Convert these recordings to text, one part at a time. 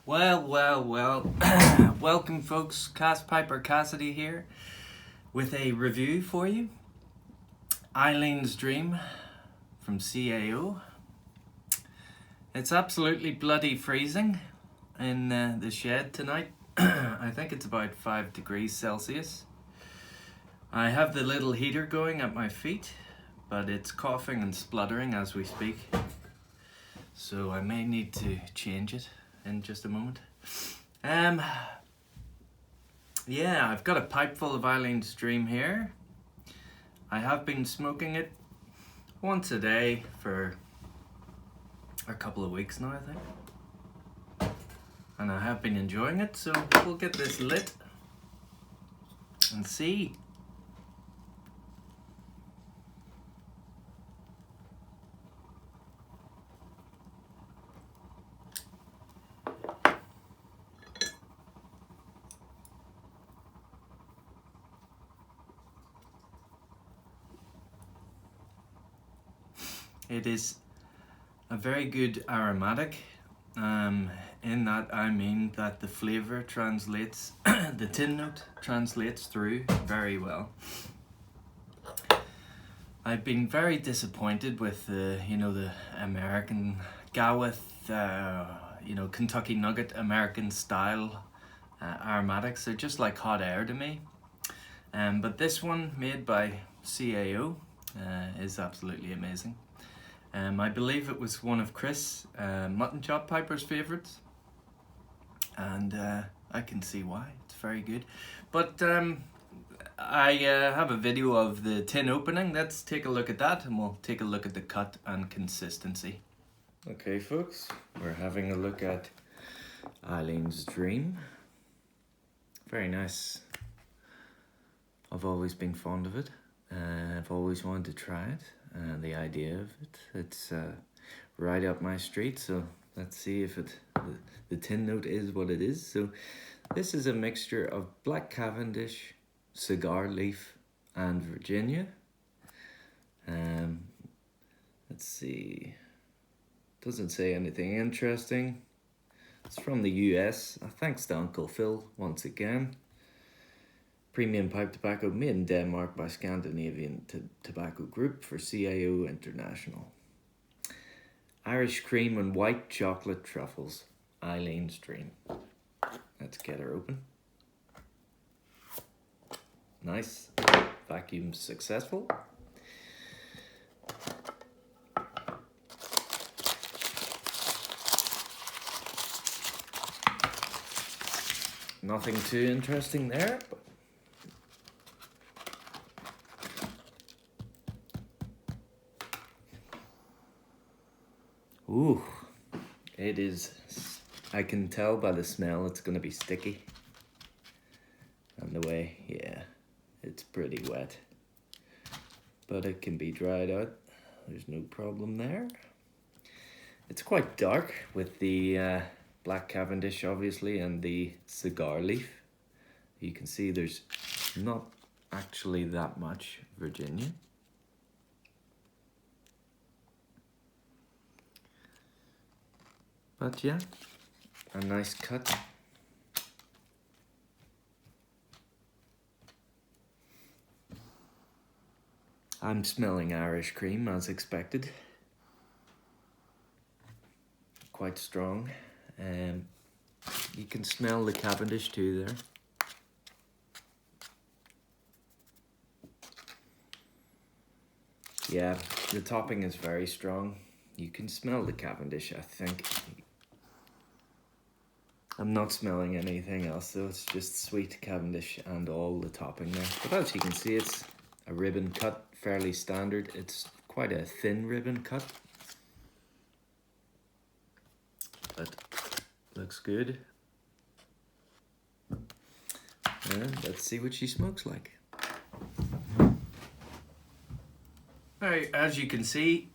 Well. Welcome, folks. Cass Piper Cassidy here with a review for you. Eileen's Dream from CAO. It's absolutely bloody freezing in the shed tonight. I think it's about 5 degrees Celsius. I have the little heater going at my feet, but it's coughing and spluttering as we speak. So I may need to change it in just a moment. Yeah, I've got a pipe full of Eileen's Dream here. I have been smoking it once a day for a couple of weeks now, I think. And I have been enjoying it, so we'll get this lit and see. It is a very good aromatic, in that I mean that the flavour translates, the tin note translates through very well. I've been very disappointed with the American Gawith, Kentucky Nugget American style aromatics. They're just like hot air to me. But this one, made by CAO, is absolutely amazing. I believe it was one of Chris Mutton Chop Piper's favourites, and I can see why. It's very good. But I have a video of the tin opening. Let's take a look at that, and we'll take a look at the cut and consistency. Okay, folks, we're having a look at Eileen's Dream. Very nice. I've always been fond of it. I've always wanted to try it. The idea of it, it's right up my street, so let's see if the tin note is what it is. So this is a mixture of black Cavendish, cigar leaf and Virginia. Let's see, doesn't say anything interesting. It's from the US. Thanks to Uncle Phil once again. Premium pipe tobacco made in Denmark by Scandinavian Tobacco Group for CAO International. Irish cream and white chocolate truffles. Eileen's Dream. Let's get her open. Nice. Vacuum successful. Nothing too interesting there, but ooh, it is, I can tell by the smell it's going to be sticky. And the way, yeah, it's pretty wet. But it can be dried out. There's no problem there. It's quite dark with the black Cavendish, obviously, and the cigar leaf. You can see there's not actually that much Virginia. But yeah, a nice cut. I'm smelling Irish cream as expected. Quite strong. You can smell the Cavendish too there. Yeah, the topping is very strong. You can smell the Cavendish, I think. I'm not smelling anything else though, it's just sweet Cavendish and all the topping there. But as you can see, it's a ribbon cut, fairly standard. It's quite a thin ribbon cut. But looks good. And let's see what she smokes like. Alright, as you can see,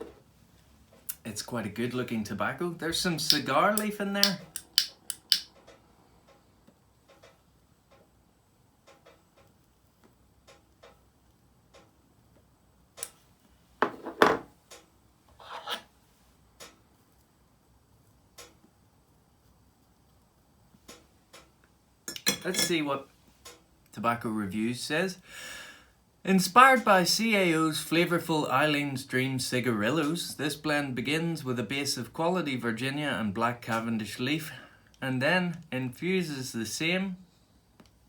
it's quite a good looking tobacco. There's some cigar leaf in there. let's see what Tobacco Reviews says. Inspired by CAO's flavorful Eileen's Dream cigarillos, this blend begins with a base of quality Virginia and black Cavendish leaf, and then infuses the same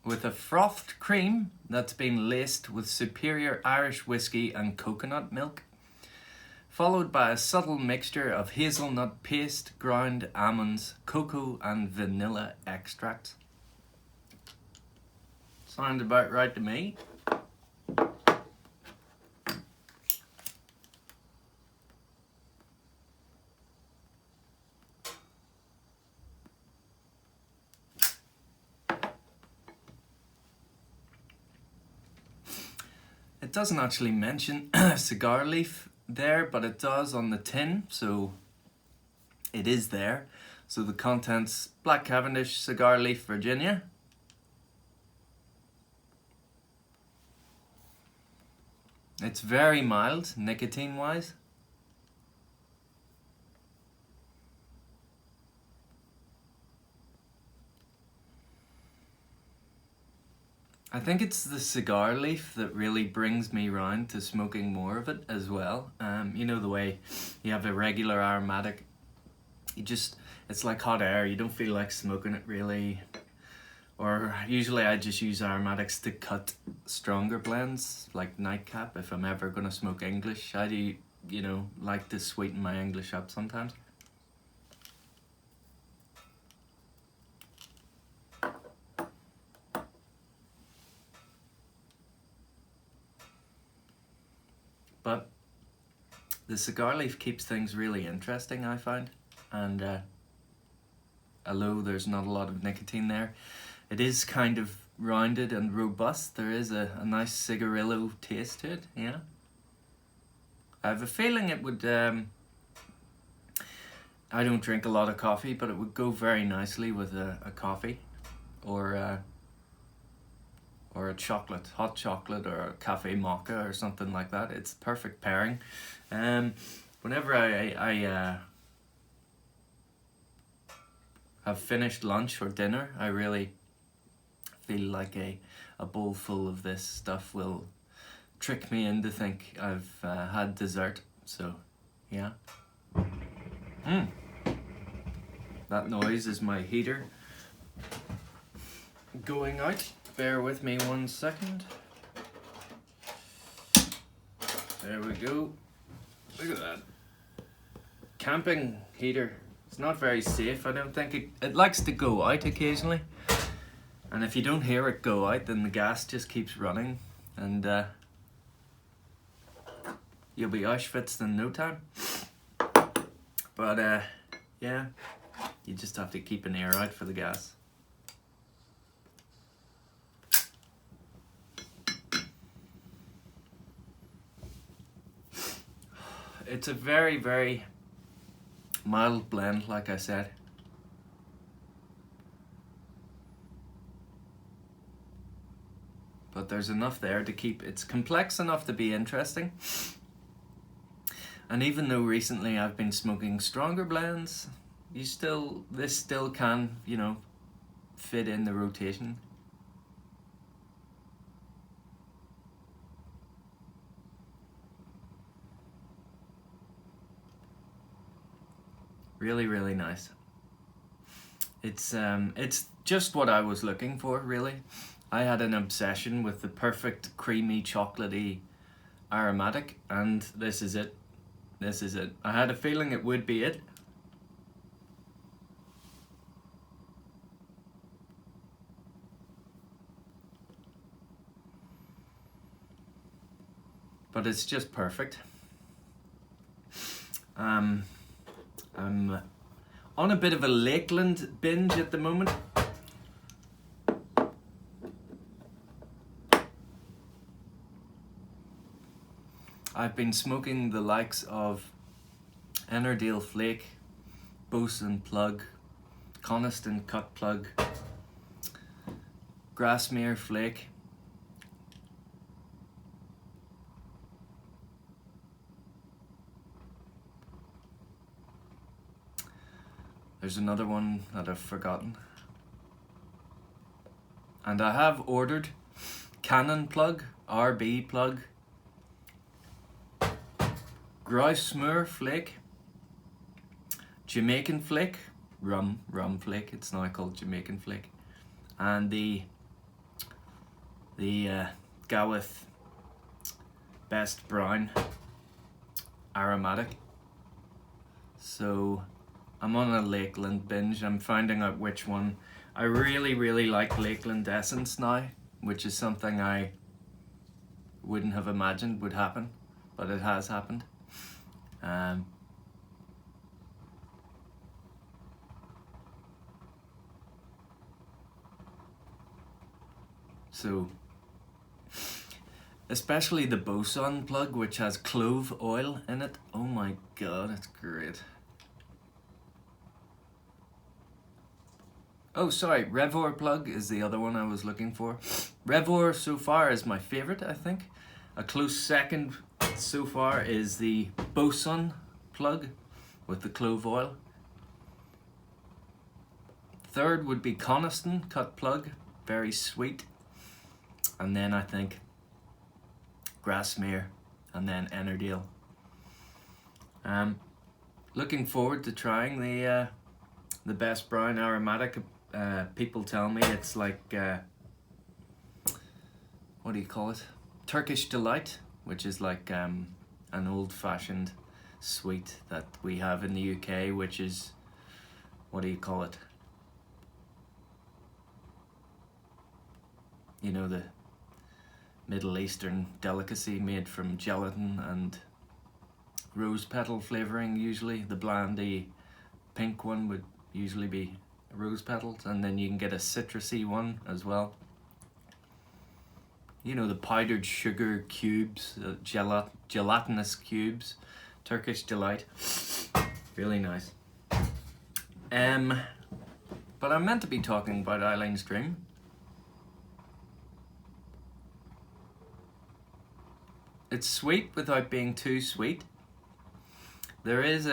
with a frothed cream that's been laced with superior Irish whiskey and coconut milk, followed by a subtle mixture of hazelnut paste, ground almonds, cocoa and vanilla extracts. Sounds about right to me. It doesn't actually mention cigar leaf there, but it does on the tin, so it is there. So the contents: black Cavendish, cigar leaf, Virginia. It's very mild, nicotine wise. I think it's the cigar leaf that really brings me round to smoking more of it as well. You know, the way you have a regular aromatic, it's like hot air, you don't feel like smoking it really. Or usually I just use aromatics to cut stronger blends, like nightcap, if I'm ever gonna smoke English. I do, you know, like to sweeten my English up sometimes. But the cigar leaf keeps things really interesting, I find. And although there's not a lot of nicotine there, it is kind of rounded and robust. There is a nice cigarillo taste to it, yeah. I have a feeling it would, I don't drink a lot of coffee, but it would go very nicely with a coffee or a chocolate, hot chocolate, or a cafe mocha or something like that. It's perfect pairing. Whenever I have finished lunch or dinner, I really feel like a bowl full of this stuff will trick me into think I've had dessert. So yeah. That noise is my heater going out. Bear with me 1 second. There we go. Look at that. Camping heater. It's not very safe, I don't think. It likes to go out occasionally. And if you don't hear it go out, then the gas just keeps running. And you'll be Auschwitz in no time. But yeah, you just have to keep an ear out for the gas. It's a very, very mild blend, like I said. But there's enough there to keep, it's complex enough to be interesting. And even though recently I've been smoking stronger blends, this still can, you know, fit in the rotation. Really, really nice. It's just what I was looking for, really. I had an obsession with the perfect creamy, chocolatey aromatic, and this is it. This is it. I had a feeling it would be it. But it's just perfect. I'm on a bit of a Lakeland binge at the moment. I've been smoking the likes of Ennerdale Flake, Bosun Plug, Coniston Cut Plug, Grassmere Flake. There's another one that I've forgotten. And I have ordered Cannon plug, RB plug, Grousmoor flake, Jamaican flake, rum flake, it's now called Jamaican flake, and the Gawith Best Brown aromatic. So I'm on a Lakeland binge. I'm finding out which one. I really like Lakeland Essence now, which is something I wouldn't have imagined would happen, but it has happened. So especially the Boson plug, which has clove oil in it. Oh my god, it's great. Oh, sorry, Revor plug is the other one I was looking for. Revor so far is my favorite, I think. A close second so far is the Boson plug with the clove oil. Third would be Coniston cut plug, very sweet. And then I think Grasmere, and then Ennerdale. Looking forward to trying the Best Brown aromatic. People tell me it's like what do you call it? Turkish Delight, which is like an old-fashioned sweet that we have in the UK, which is, what do you call it? You know, the Middle Eastern delicacy made from gelatin and rose petal flavouring usually. The blandy pink one would usually be rose petals, and then you can get a citrusy one as well. You know, the powdered sugar cubes, gelatinous cubes, Turkish Delight, really nice. But I'm meant to be talking about Eileen's Dream. It's sweet without being too sweet. There is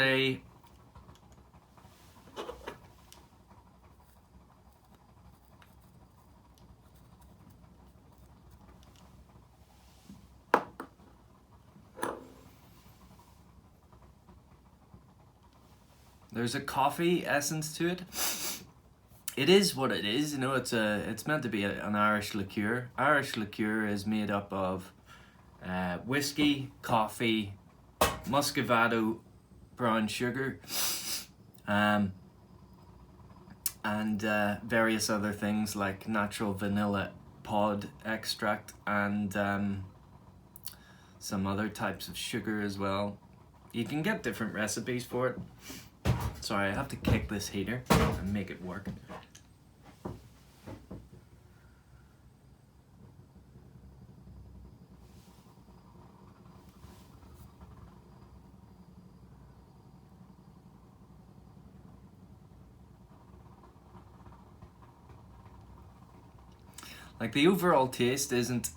there's a coffee essence to it. It is what it is, you know. It's meant to be an Irish liqueur. Irish liqueur is made up of whiskey, coffee, muscovado, brown sugar, and various other things like natural vanilla pod extract and some other types of sugar as well. You can get different recipes for it. Sorry, I have to kick this heater and make it work. Like, the overall taste isn't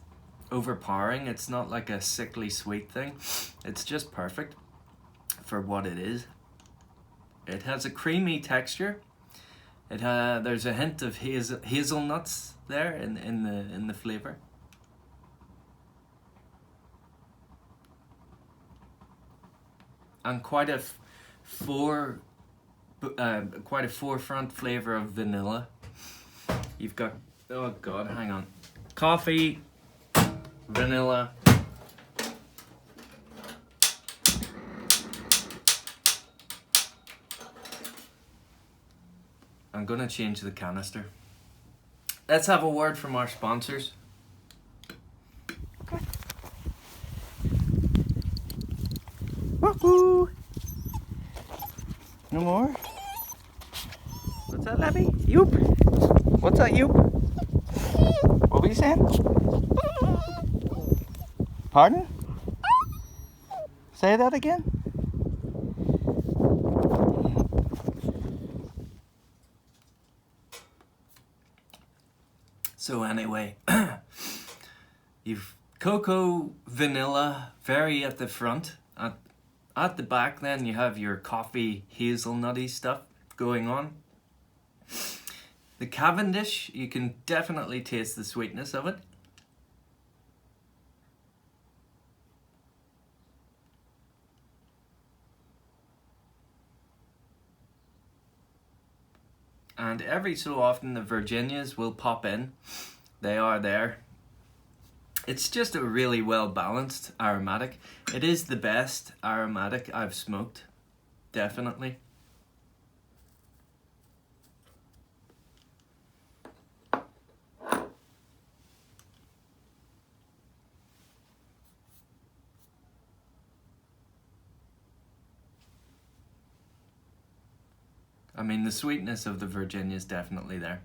overpowering. It's not like a sickly sweet thing. It's just perfect for what it is. It has a creamy texture. There's a hint of hazelnuts there in the flavor. And quite a forefront flavor of vanilla. You've got, oh god, hang on, coffee, vanilla, I'm gonna change the canister. Let's have a word from our sponsors. Woohoo! No more? What's that, Labby? Yoop! What's that, Yoop? What were you saying? Pardon? Say that again? So anyway, you've cocoa, vanilla, very at the front. At the back then you have your coffee hazelnutty stuff going on. The Cavendish, you can definitely taste the sweetness of it. And every so often the Virginias will pop in. They are there. It's just a really well balanced aromatic. It is the best aromatic I've smoked, definitely. I mean, the sweetness of the Virginia is definitely there.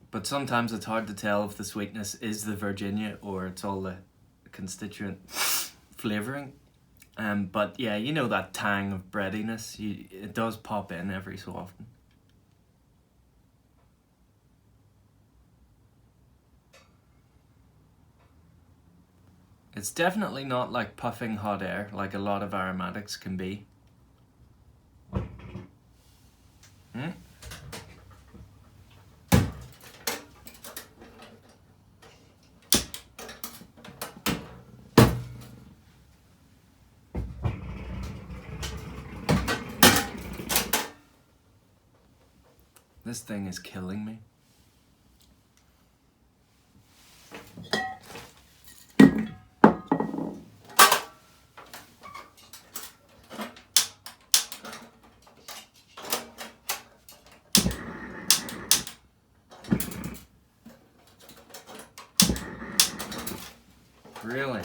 But sometimes it's hard to tell if the sweetness is the Virginia or it's all the constituent flavouring. But yeah, you know that tang of breadiness, it does pop in every so often. It's definitely not like puffing hot air like a lot of aromatics can be. This thing is killing me. Really?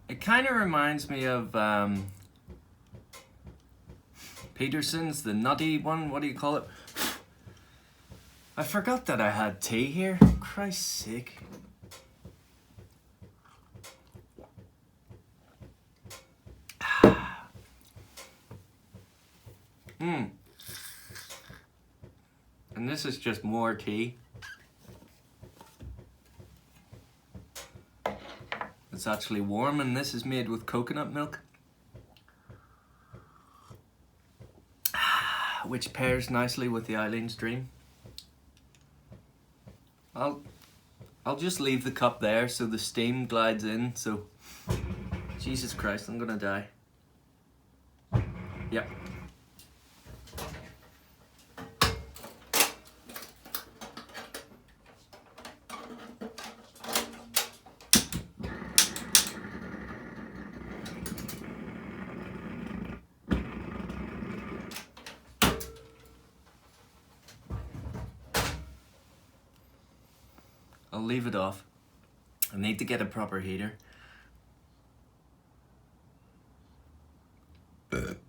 It kind of reminds me of Peterson's, the nutty one. What do you call it? I forgot that I had tea here. Christ's sake. And this is just more tea. It's actually warm, and this is made with coconut milk, which pairs nicely with the Eileen's Dream. I'll just leave the cup there so the steam glides in. So, Jesus Christ, I'm gonna die. Yep. I'll leave it off. I need to get a proper heater.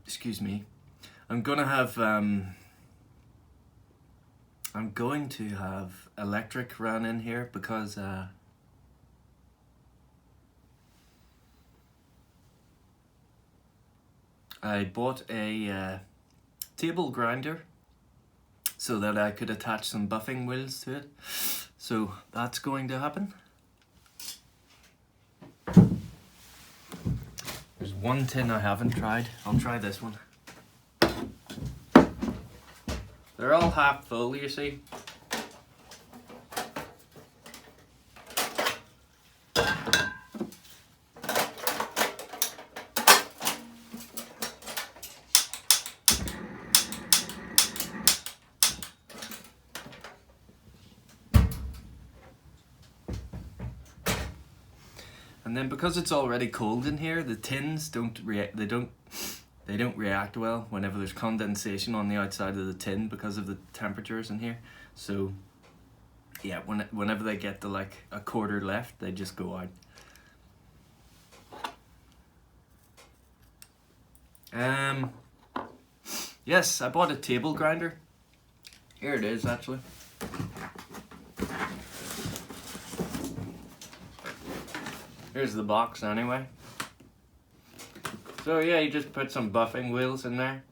Excuse me. I'm going to have electric run in here because I bought a table grinder so that I could attach some buffing wheels to it. So that's going to happen. There's one tin I haven't tried. I'll try this one. They're all half full, you see. And then because it's already cold in here, the tins don't react. They don't react well whenever there's condensation on the outside of the tin because of the temperatures in here. So yeah, whenever they get to like a quarter left, they just go out. Yes, I bought a table grinder. Here it is, actually. Here's the box anyway. So yeah, you just put some buffing wheels in there.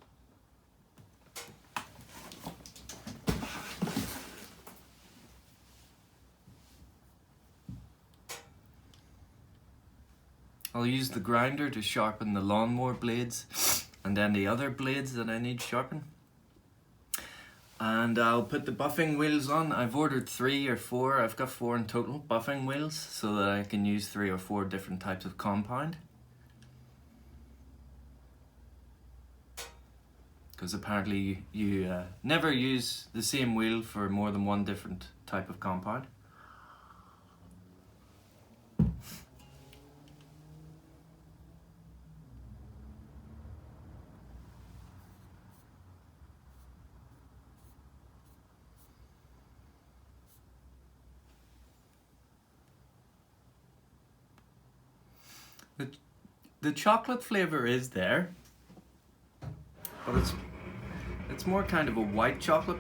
I'll use the grinder to sharpen the lawnmower blades and then the other blades that I need sharpened. And I'll put the buffing wheels on. I've ordered 3 or 4, I've got 4 in total, buffing wheels, so that I can use 3 or 4 different types of compound. Because apparently you never use the same wheel for more than 1 different type of compound. The chocolate flavor is there, but it's more kind of a white chocolate.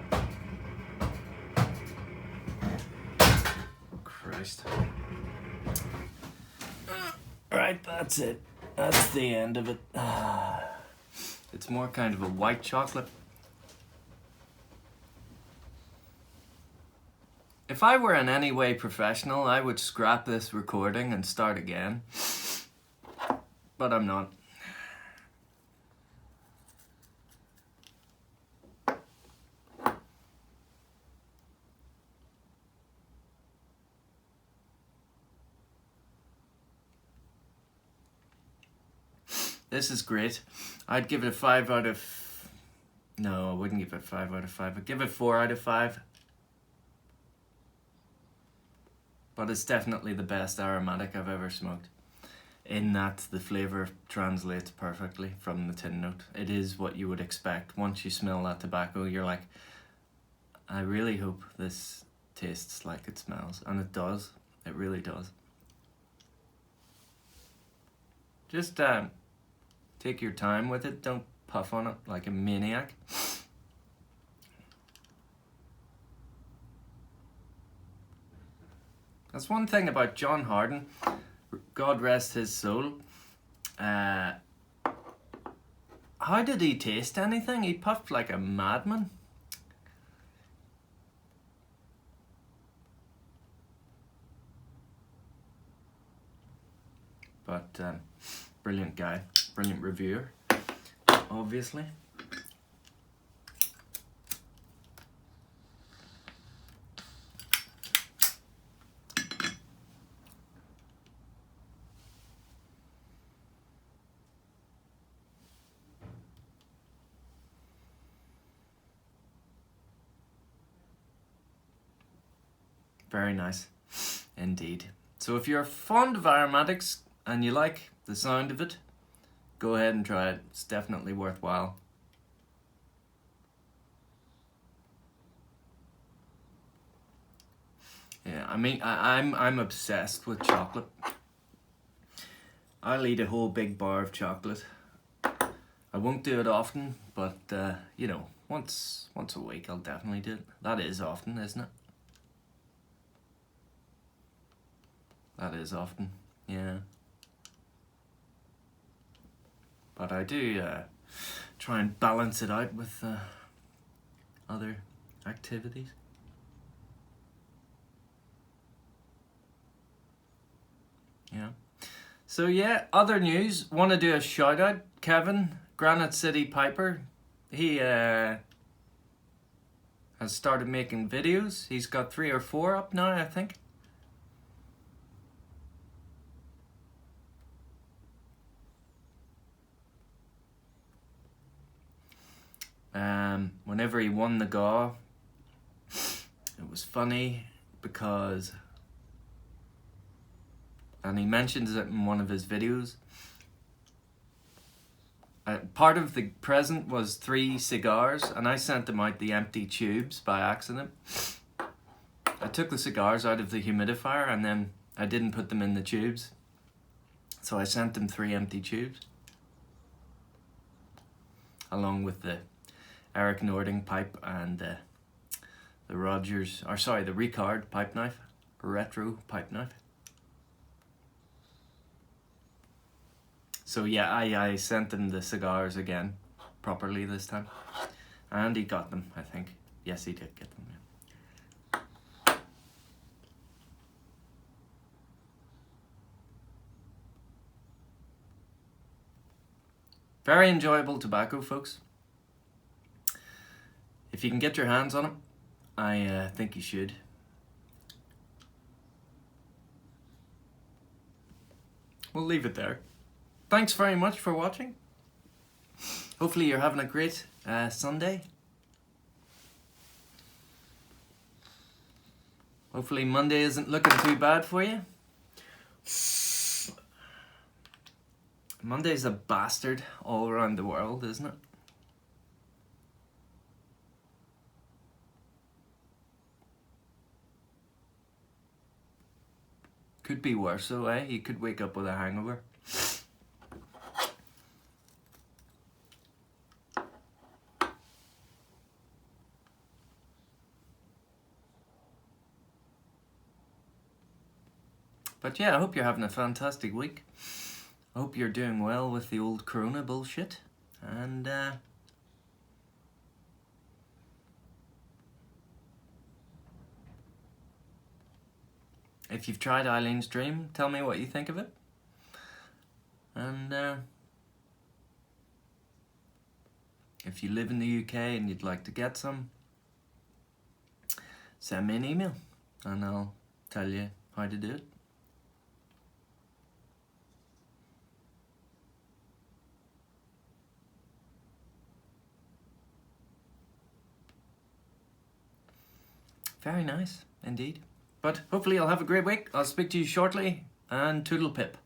Christ. Right, that's it. That's the end of it. It's more kind of a white chocolate. If I were in any way professional, I would scrap this recording and start again. But I'm not. This is great. I'd give it a 5 out of... No, I wouldn't give it 5 out of 5. I'd give it 4 out of 5. But it's definitely the best aromatic I've ever smoked. In that the flavour translates perfectly from the tin note. It is what you would expect. Once you smell that tobacco, you're like, I really hope this tastes like it smells. And it does. It really does. Just take your time with it. Don't puff on it like a maniac. That's one thing about John Harden. God rest his soul. How did he taste anything? He puffed like a madman. But brilliant guy, brilliant reviewer, obviously. Very nice indeed. So if you're fond of aromatics and you like the sound of it, go ahead and try it. It's definitely worthwhile. Yeah, I mean, I'm obsessed with chocolate. I'll eat a whole big bar of chocolate. I won't do it often, but you know, once a week I'll definitely do it. That is often, isn't it? That is often, yeah. But I do try and balance it out with other activities. Yeah. So yeah, other news. Want to do a shout out. Kevin, Granite City Piper. He has started making videos. He's got 3 or 4 up now, I think. Whenever he won the GAW, it was funny because, and he mentions it in one of his videos, part of the present was 3 cigars, and I sent them out the empty tubes by accident. I took the cigars out of the humidifier and then I didn't put them in the tubes, so I sent them 3 empty tubes. along with the Eric Nording pipe and the Rogers, or sorry, the Ricard pipe knife, retro pipe knife. So yeah, I sent him the cigars again, properly this time. And he got them, I think. Yes, he did get them, yeah. Very enjoyable tobacco, folks. If you can get your hands on it, I think you should. We'll leave it there. Thanks very much for watching. Hopefully you're having a great Sunday. Hopefully Monday isn't looking too bad for you. Monday's a bastard all around the world, isn't it? Could be worse though, eh? You could wake up with a hangover. But yeah, I hope you're having a fantastic week. I hope you're doing well with the old corona bullshit. And if you've tried Eileen's Dream, tell me what you think of it. And if you live in the UK and you'd like to get some, send me an email and I'll tell you how to do it. Very nice, indeed. But hopefully you'll have a great week. I'll speak to you shortly, and toodle pip.